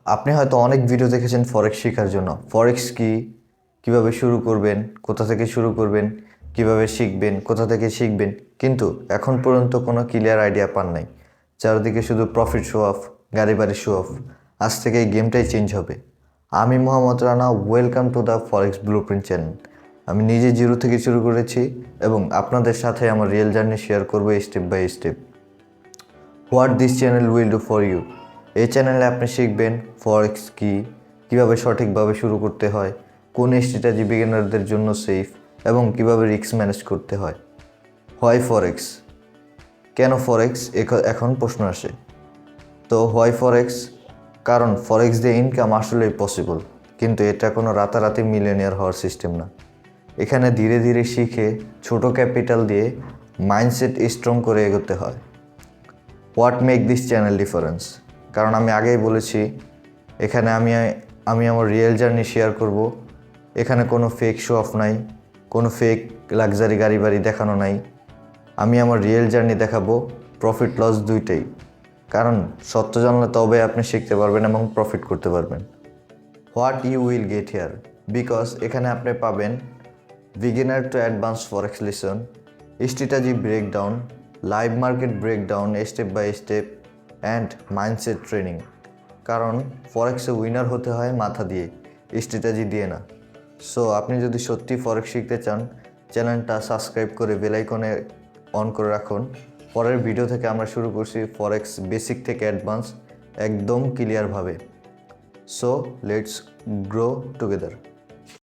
আপনি হয়তো অনেক ভিডিও দেখেছেন ফরেক্স শেখার জন্য। ফরেক্স কি, কিভাবে শুরু করবেন, কোথা থেকে শুরু করবেন, কিভাবে শিখবেন, কোথা থেকে শিখবেন, কিন্তু এখন পর্যন্ত কোনো ক্লিয়ার আইডিয়া পান নাই। চারদিকে শুধু প্রফিট শো অফ, গাড়ি বাড়ি শো অফ। আজ থেকে এই গেমটাই চেঞ্জ হবে। আমি Mohammad Rana, welcome to the forex blueprint channel. আমি নিজে জিরো থেকে শুরু করেছি এবং আপনাদের সাথে আমার রিয়েল জার্নি শেয়ার করবো step by step. What this channel will do for you. এই চ্যানেলে আপনি শিখবেন ফরেক্স কি, কীভাবে সঠিকভাবে শুরু করতে হয়, কোন স্ট্র্যাটেজি বিগিনারদের জন্য সেফ এবং কিভাবে রিস্ক ম্যানেজ করতে হয়। হোয়াই ফরেক্স, কেন ফরেক্স এখন প্রশ্ন আসে। তো হোয়াই ফরেক্স, কারণ ফরেক্স দিয়ে ইনকাম আসলেই পসিবল, কিন্তু এটা কোনো রাতারাতি মিলিয়নিয়ার হওয়ার সিস্টেম না। এখানে ধীরে ধীরে শিখে ছোট ক্যাপিটাল দিয়ে মাইন্ডসেট স্ট্রং করে এগোতে হয়। What make this channel difference, কারণ আমি আগেই বলেছি এখানে আমি আমার রিয়েল জার্নি শেয়ার করব। এখানে কোনো ফেক শো অফ নাই, কোনো ফেক লাক্সারি গাড়ি বাড়ি দেখানো নাই। আমি আমার রিয়েল জার্নি দেখাবো, প্রফিট লস দুইটাই। কারণ সত্য জানলে তবে আপনি শিখতে পারবেন এবং প্রফিট করতে পারবেন। What you will get here, because এখানে আপনি পাবেন beginner to advance forex lesson, strategy breakdown, live market breakdown step by step and mindset training. কারণ ফরেক্সে উইনার হতে হয় মাথা দিয়ে, স্ট্র্যাটেজি দিয়ে না। সো আপনি যদি সত্যি ফরেক্স শিখতে চান, চ্যানেলটা সাবস্ক্রাইব করে বেল আইকনে অন করে রাখুন। পরের ভিডিও থেকে আমরা শুরু করছি ফরেক্স বেসিক থেকে অ্যাডভান্স, একদম ক্লিয়ারভাবে। So let's grow together.